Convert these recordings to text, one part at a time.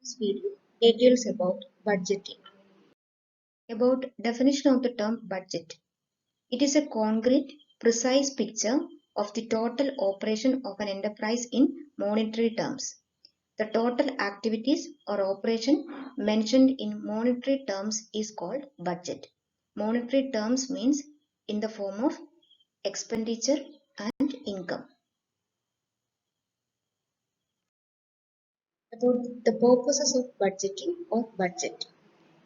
This video details about budgeting. About definition of the term budget. It is a concrete, precise picture of the total operation of an enterprise in monetary terms. The total activities or operation mentioned in monetary terms is called budget. Monetary terms means in the form of expenditure and income. About the purposes of budgeting or budget.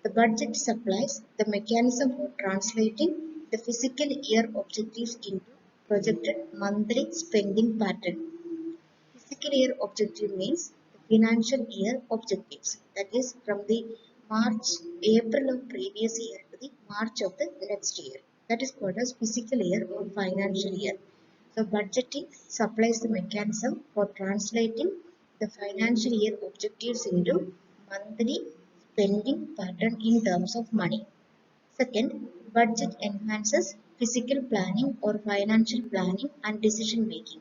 The budget supplies the mechanism for translating the fiscal year objectives into projected monthly spending pattern. Fiscal year objective means the financial year objectives, that is from the April of previous year to the March of the next year. That is called as fiscal year or financial year. So budgeting supplies the mechanism for translating the financial year objectives into monthly spending pattern in terms of money. Second, budget enhances physical planning or financial planning and decision making.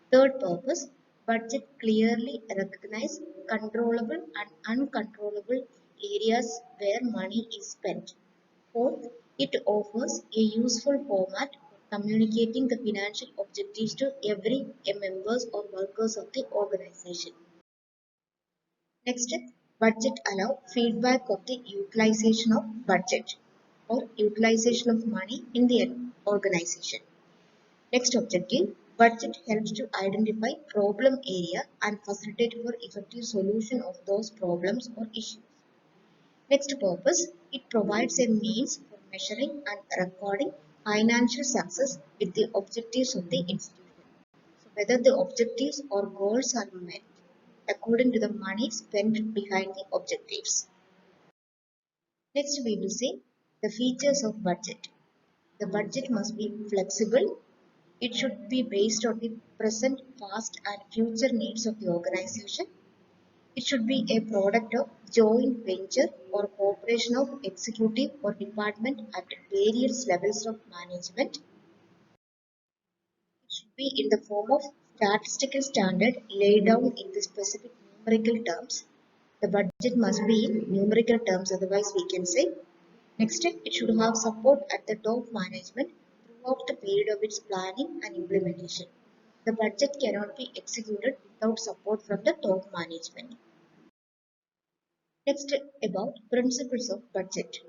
Third purpose, budget clearly recognize controllable and uncontrollable areas where money is spent. Fourth, it offers a useful format for communicating the financial objectives to every members or workers of the organization. Next, budget allow feedback of the utilization of budget or utilization of money in the organization. Next objective, budget helps to identify problem area and facilitate for effective solution of those problems or issues. Next purpose, it provides a means for measuring and recording financial success with the objectives of the institution. So whether the objectives or goals are met according to the money spent behind the objectives. Next we will see the features of budget. The budget must be flexible. It should be based on the present, past and future needs of the organization. It should be a product of joint venture or cooperation of executive or department at various levels of management. It should be in the form of statistical standard laid down in the specific numerical terms. The budget must be in numerical terms, otherwise we can say. Next, it should have support at the top management throughout the period of its planning and implementation. The budget cannot be executed without support from the top management. Next, about principles of budget.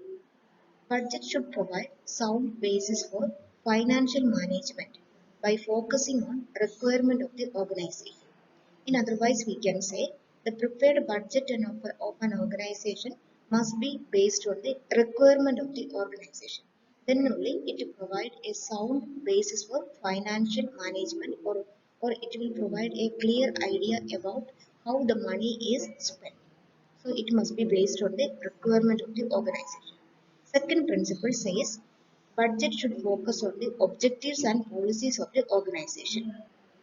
Budget should provide sound basis for financial management by focusing on requirement of the organization. In otherwise, we can say the prepared budget of an organization must be based on the requirement of the organization. Then only it will provide a sound basis for financial management, or it will provide a clear idea about how the money is spent. So it must be based on the requirement of the organization. Second principle says budget should focus on the objectives and policies of the organization.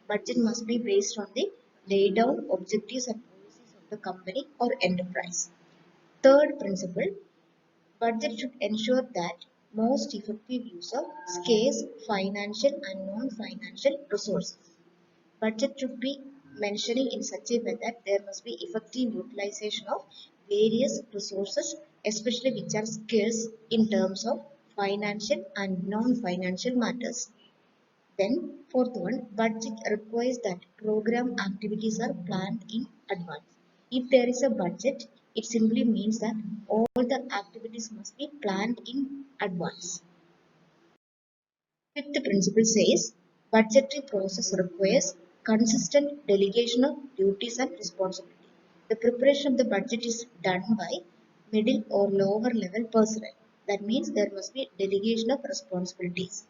Budget must be based on the laid down objectives and policies of the company or enterprise. Third principle, budget should ensure that most effective use of scarce financial and non-financial resources. Budget should be mentioning in such a way that there must be effective utilization of various resources, especially which are scarce in terms of financial and non-financial matters. Then, fourth one, budget requires that program activities are planned in advance. If there is a budget, it simply means that all the activities must be planned in advance. Fifth principle says budgetary process requires consistent delegation of duties and responsibility. The preparation of the budget is done by middle or lower level personnel. That means there must be delegation of responsibilities.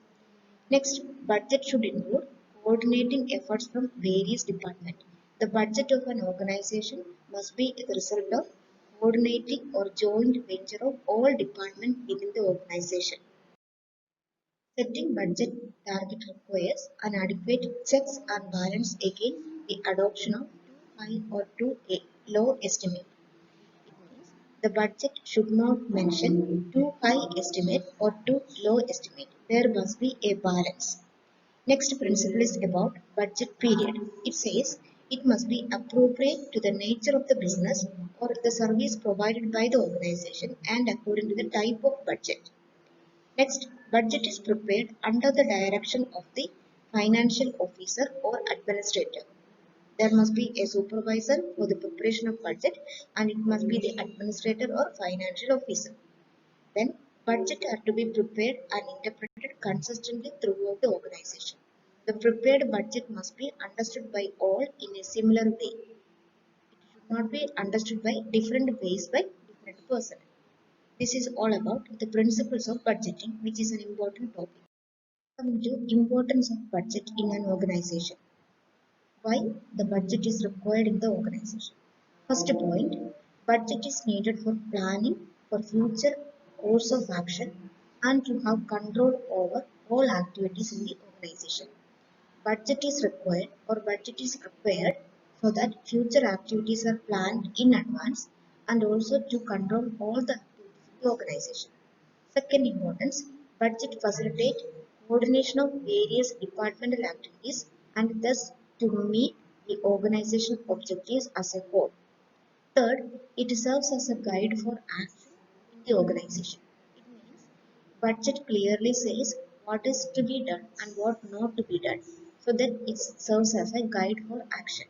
Next, budget should include coordinating efforts from various departments. The budget of an organization must be the result of coordinating or joint venture of all departments within the organization. Setting budget target requires an adequate checks and balance against the adoption of too high or too low estimate. It means the budget should not mention too high estimate or too low estimate. There must be a balance. Next principle is about budget period. It says It must be appropriate to the nature of the business or the service provided by the organization and according to the type of budget. Next, budget is prepared under the direction of the financial officer or administrator. There must be a supervisor for the preparation of budget and it must be the administrator or financial officer. Then, budget are to be prepared and interpreted consistently throughout the organization. The prepared budget must be understood by all in a similar way. It should not be understood by different ways by different persons. This is all about the principles of budgeting, which is an important topic. Coming to importance of budget in an organization. Why the budget is required in the organization. First point, budget is needed for planning for future course of action and to have control over all activities in the organization. Budget is required or budget is prepared so that future activities are planned in advance and also to control all the activities in the organization. Second importance, budget facilitate coordination of various departmental activities and thus to meet the organization objectives as a whole. Third, it serves as a guide for action in the organization. It means budget clearly says what is to be done and what not to be done, so that it serves as a guide for action.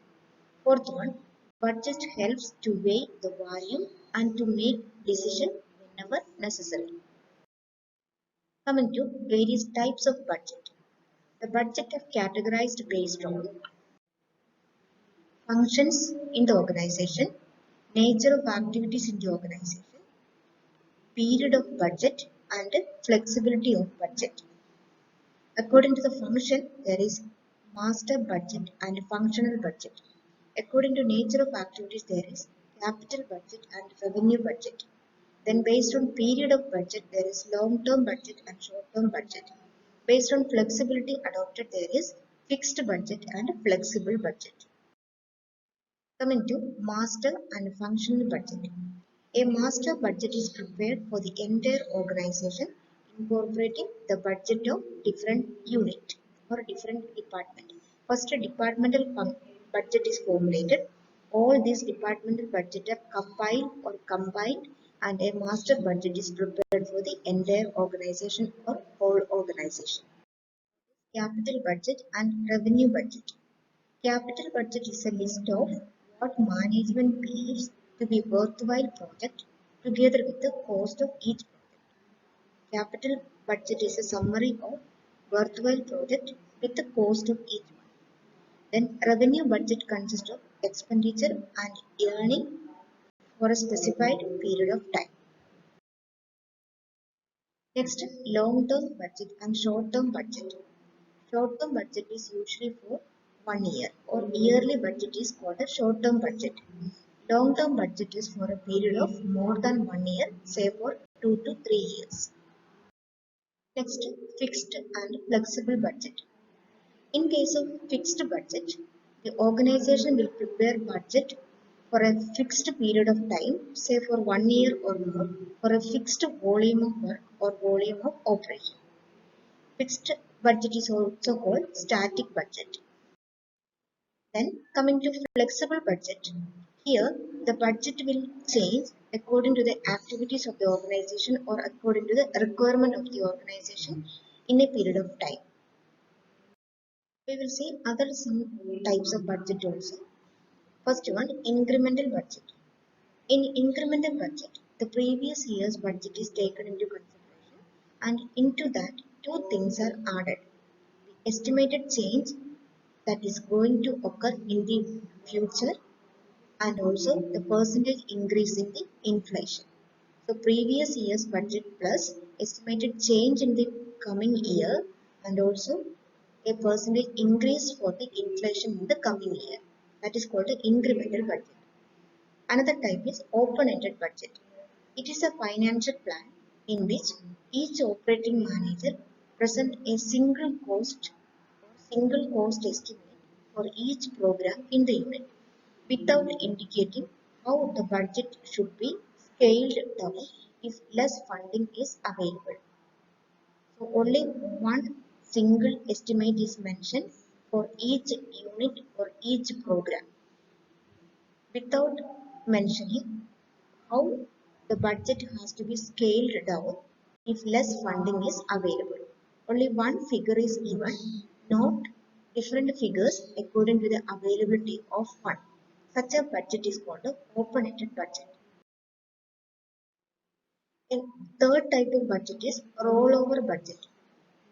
Fourth one, budget helps to weigh the value and to make decision whenever necessary. Coming to various types of budget. The budget are categorized based on functions in the organization, nature of activities in the organization, period of budget, and flexibility of budget. According to the function, there is master budget and functional budget. According to nature of activities, there is capital budget and revenue budget. Then based on period of budget, there is long-term budget and short-term budget. Based on flexibility adopted, there is fixed budget and flexible budget. Coming to master and functional budget. A master budget is prepared for the entire organization, incorporating the budget of different unit or different department. First, a departmental budget is formulated. All these departmental budget are compiled or combined, and a master budget is prepared for the entire organization or whole organization. Capital budget and revenue budget. Capital budget is a list of what management believes to be worthwhile project together with the cost of each project. Capital budget is a summary of worthwhile project with the cost of each one. Then revenue budget consists of expenditure and earning for a specified period of time. Next, long-term budget and short-term budget. Short-term budget is usually for 1 year or yearly budget is called a short-term budget. Long-term budget is for a period of more than 1 year, say for 2 to 3 years. Next, fixed and flexible budget. In case of fixed budget, the organization will prepare budget for a fixed period of time, say for 1 year or more, for a fixed volume of work or volume of operation. Fixed budget is also called static budget. Then coming to flexible budget. Here the budget will change according to the activities of the organization or according to the requirement of the organization in a period of time. We will see other some types of budget also. First one, incremental budget. In incremental budget, the previous year's budget is taken into consideration and into that two things are added. The estimated change that is going to occur in the future and also the percentage increase in the inflation. So previous year's budget plus estimated change in the coming year and also a percentage increase for the inflation in the coming year. That is called an incremental budget. Another type is open-ended budget. It is a financial plan in which each operating manager presents a single cost estimate for each program in the unit without indicating how the budget should be scaled down if less funding is available. So only one single estimate is mentioned for each unit or each program. without mentioning how the budget has to be scaled down if less funding is available. Only one figure is given, not different figures according to the availability of fund. Such a budget is called an open-ended budget. A third type of budget is rollover budget.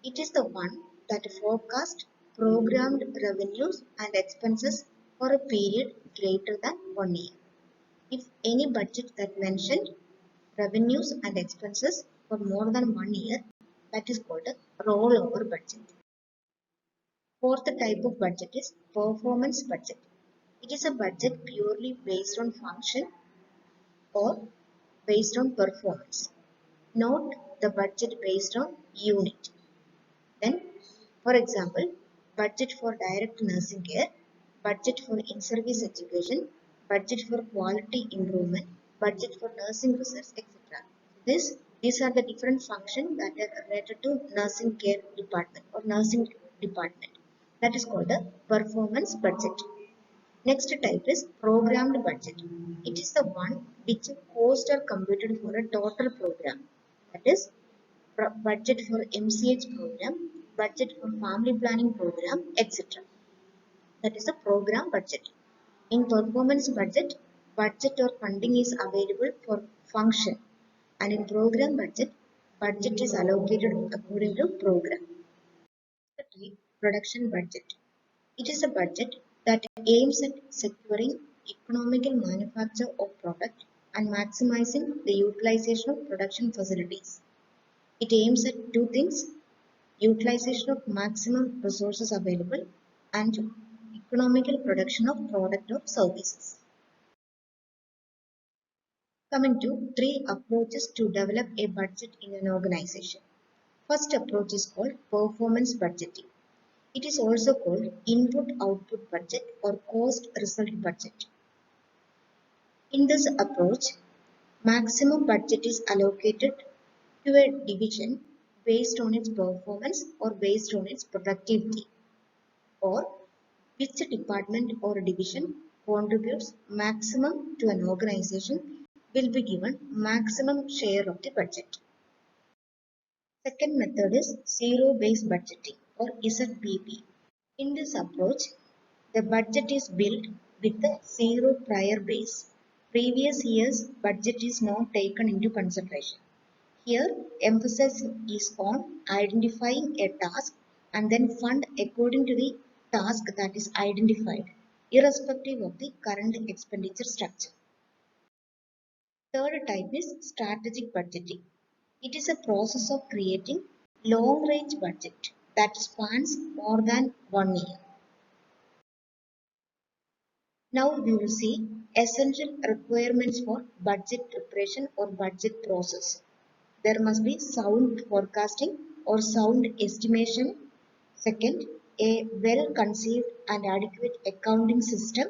It is the one that forecasts programmed revenues and expenses for a period greater than 1 year. If any budget that mentioned revenues and expenses for more than 1 year, that is called a rollover budget. Fourth type of budget is performance budget. It is a budget purely based on function or based on performance, not the budget based on unit. Then, for example, budget for direct nursing care, budget for in-service education, budget for quality improvement, budget for nursing research, etc. These are the different functions that are related to nursing care department or nursing department. That is called a performance budget. Next type is programmed budget. It is the one which costs are computed for a total program. That is budget for MCH program, budget for family planning program, etc. That is a program budget. In performance budget, budget or funding is available for function, and in program budget, budget is allocated according to program. The type production budget. It is a budget that aims at securing economical manufacture of product and maximizing the utilization of production facilities. It aims at two things: utilization of maximum resources available and economical production of product or services. Coming to three approaches to develop a budget in an organization. First approach is called performance budgeting. It is also called input-output budget or cost-result budget. In this approach, maximum budget is allocated to a division based on its performance or based on its productivity, or which department or division contributes maximum to an organization will be given maximum share of the budget. Second method is zero-based budgeting or ZBB. In this approach, the budget is built with the zero prior base. Previous year's budget is not taken into consideration. Here, emphasis is on identifying a task and then fund according to the task that is identified, irrespective of the current expenditure structure. Third type is strategic budgeting. It is a process of creating long-range budget that spans more than 1 year. Now we will see essential requirements for budget preparation or budget process. There must be sound forecasting or sound estimation. Second, a well-conceived and adequate accounting system.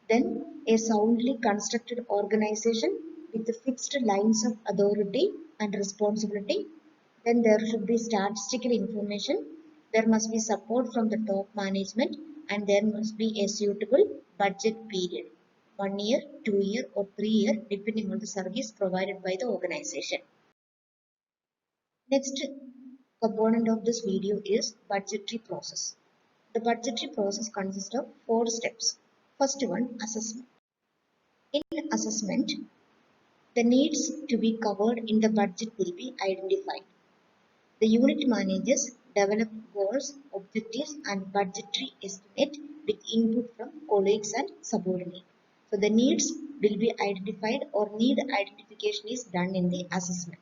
Then, a soundly constructed organization with fixed lines of authority and responsibility. Then there should be statistical information. There must be support from the top management, and there must be a suitable budget period. 1 year, 2 year or 3 year depending on the service provided by the organization. Next component of this video is budgetary process. The budgetary process consists of 4 steps. First one, assessment. In assessment, the needs to be covered in the budget will be identified. The unit managers develop goals, objectives and budgetary estimate with input from colleagues and subordinates. So the needs will be identified or need identification is done in the assessment.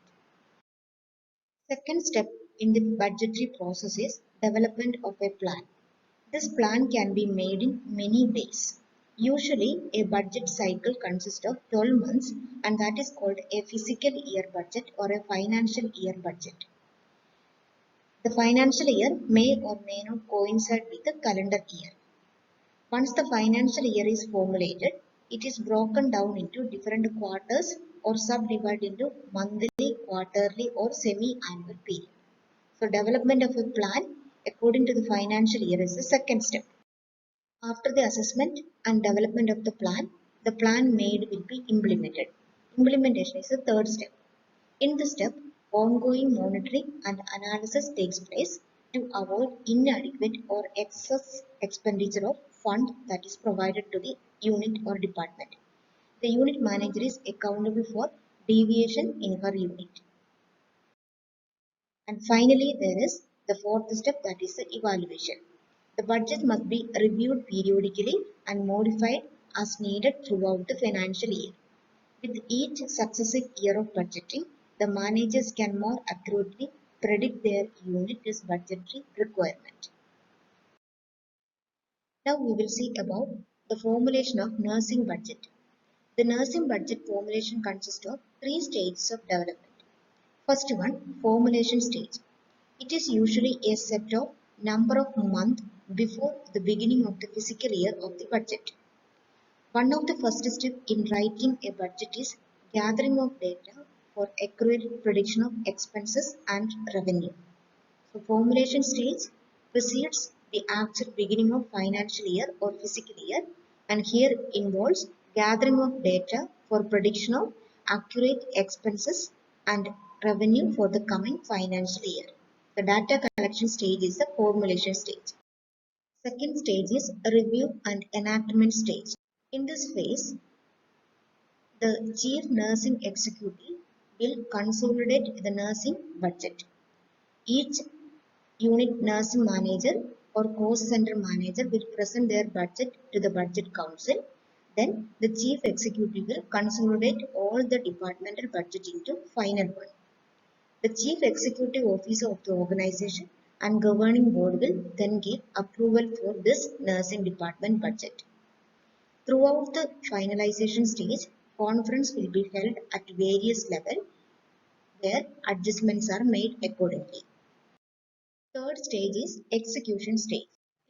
Second step in the budgetary process is development of a plan. This plan can be made in many ways. Usually, a budget cycle consists of 12 months and that is called a fiscal year budget or a financial year budget. The financial year may or may not coincide with the calendar year. Once the financial year is formulated, it is broken down into different quarters or subdivided into monthly, quarterly or semi-annual period. So development of a plan according to the financial year is the second step. After the assessment and development of the plan, the plan made will be implemented. Implementation is the third step. In this step, ongoing monitoring and analysis takes place to avoid inadequate or excess expenditure of fund that is provided to the unit or department. The unit manager is accountable for deviation in her unit. And finally, there is the fourth step, that is the evaluation. The budget must be reviewed periodically and modified as needed throughout the financial year. With each successive year of budgeting, the managers can more accurately predict their unit's budgetary requirement. Now we will see about the formulation of nursing budget. The nursing budget formulation consists of three stages of development. First one, formulation stage. It is usually a set of number of months before the beginning of the fiscal year of the budget. One of the first steps in writing a budget is gathering of data for accurate prediction of expenses and revenue. So formulation stage precedes the actual beginning of financial year or fiscal year, and here involves gathering of data for prediction of accurate expenses and revenue for the coming financial year. The data collection stage is the formulation stage. Second stage is review and enactment stage. In this phase, the chief nursing executive will consolidate the nursing budget. Each unit nursing manager or cost center manager will present their budget to the budget council. Then the chief executive will consolidate all the departmental budget into final one. The chief executive officer of the organization and governing board will then give approval for this nursing department budget. Throughout the finalization stage, conference will be held at various levels where adjustments are made accordingly. Third stage is execution stage.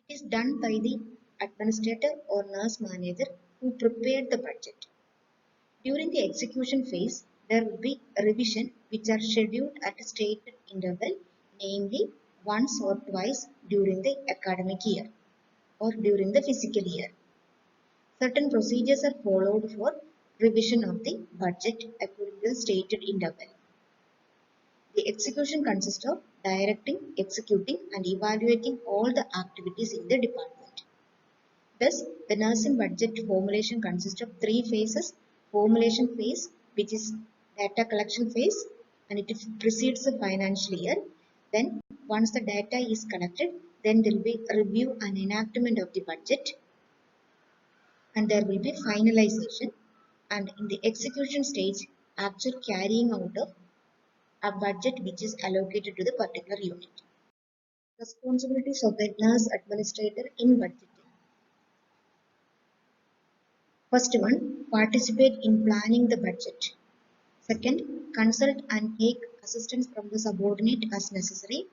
It is done by the administrator or nurse manager who prepared the budget. During the execution phase, there will be revision which are scheduled at a stated interval, namely once or twice during the academic year or during the fiscal year. Certain procedures are followed for revision of the budget according to the stated interval. The execution consists of directing, executing, and evaluating all the activities in the department. Thus, the nursing budget formulation consists of three phases. Formulation phase, which is data collection phase, and it precedes the financial year. Then, once the data is collected, then there will be a review and enactment of the budget, and there will be finalization. And in the execution stage, actual carrying out of a budget which is allocated to the particular unit. Responsibilities of the nurse administrator in budgeting. First one, participate in planning the budget. Second, consult and take assistance from the subordinate as necessary.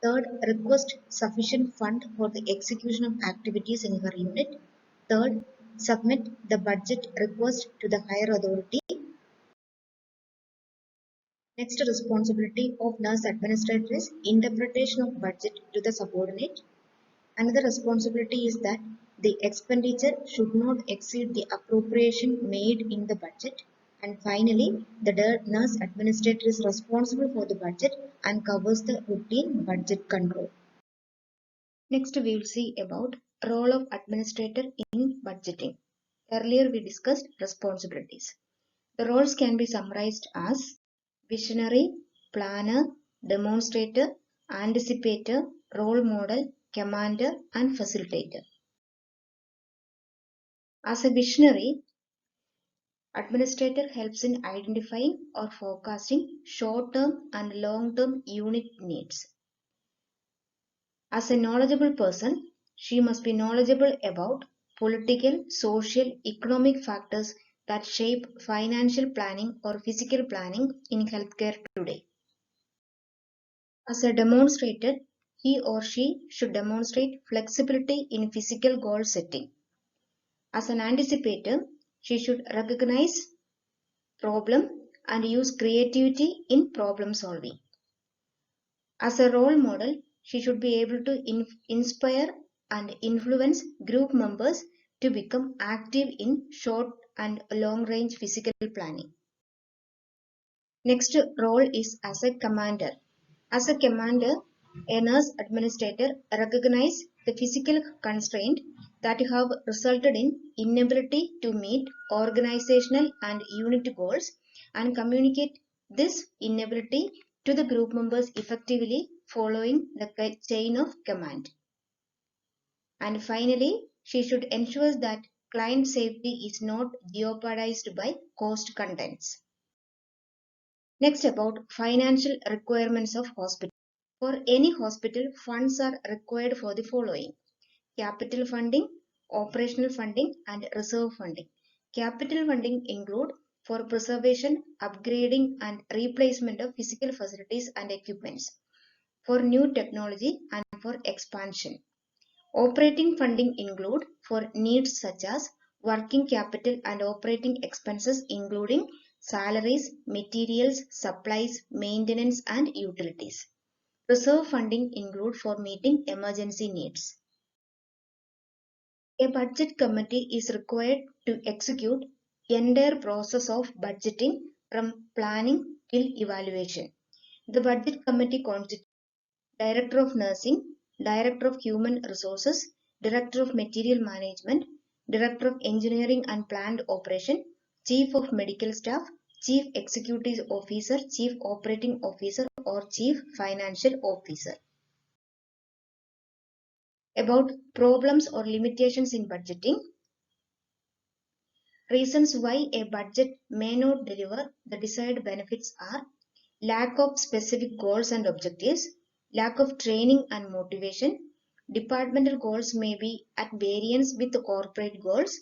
Third, request sufficient fund for the execution of activities in her unit. Third, submit the budget request to the higher authority. Next responsibility of nurse administrator is interpretation of budget to the subordinate. Another responsibility is that the expenditure should not exceed the appropriation made in the budget. And finally, the nurse administrator is responsible for the budget and covers the routine budget control. Next, we will see about role of administrator in budgeting. Earlier, we discussed responsibilities. The roles can be summarized as visionary, planner, demonstrator, anticipator, role model, commander, and facilitator. As a visionary, administrator helps in identifying or forecasting short-term and long-term unit needs. As a knowledgeable person, she must be knowledgeable about political, social, economic factors that shape financial planning or physical planning in healthcare today. As a demonstrator, he or she should demonstrate flexibility in physical goal setting. As an anticipator, she should recognize problem and use creativity in problem solving. As a role model, she should be able to inspire and influence group members to become active in short and long-range physical planning. Next role is as a commander. As a commander, a nurse administrator recognizes the physical constraint that have resulted in inability to meet organizational and unit goals and communicate this inability to the group members effectively following the chain of command. And finally, she should ensure that client safety is not jeopardized by cost contents. Next, about financial requirements of hospital. For any hospital, funds are required for the following: capital funding, operational funding, and reserve funding. Capital funding include for preservation, upgrading, and replacement of physical facilities and equipments, for new technology, and for expansion. Operating funding include for needs such as working capital and operating expenses including salaries, materials, supplies, maintenance, and utilities. Reserve funding include for meeting emergency needs. A budget committee is required to execute entire process of budgeting from planning till evaluation. The budget committee constitutes Director of Nursing, Director of Human Resources, Director of Material Management, Director of Engineering and Planned Operation, Chief of Medical Staff, Chief Executive Officer, Chief Operating Officer, or Chief Financial Officer. About problems or limitations in budgeting. Reasons why a budget may not deliver the desired benefits are lack of specific goals and objectives, lack of training and motivation, departmental goals may be at variance with the corporate goals,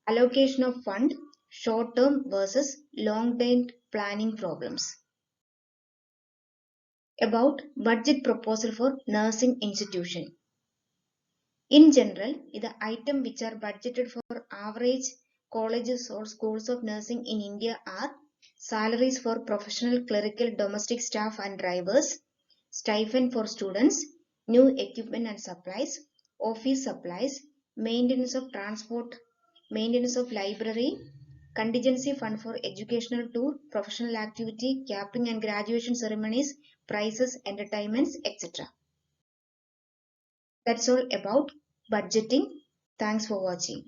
allocation of fund, short-term versus long-term planning problems. About budget proposal for nursing institution. In general, the items which are budgeted for average colleges or schools of nursing in India are salaries for professional clerical domestic staff and drivers, stipend for students, new equipment and supplies, office supplies, maintenance of transport, maintenance of library, contingency fund for educational tour, professional activity, capping and graduation ceremonies, prizes, entertainments, etc. That's all about budgeting. Thanks for watching.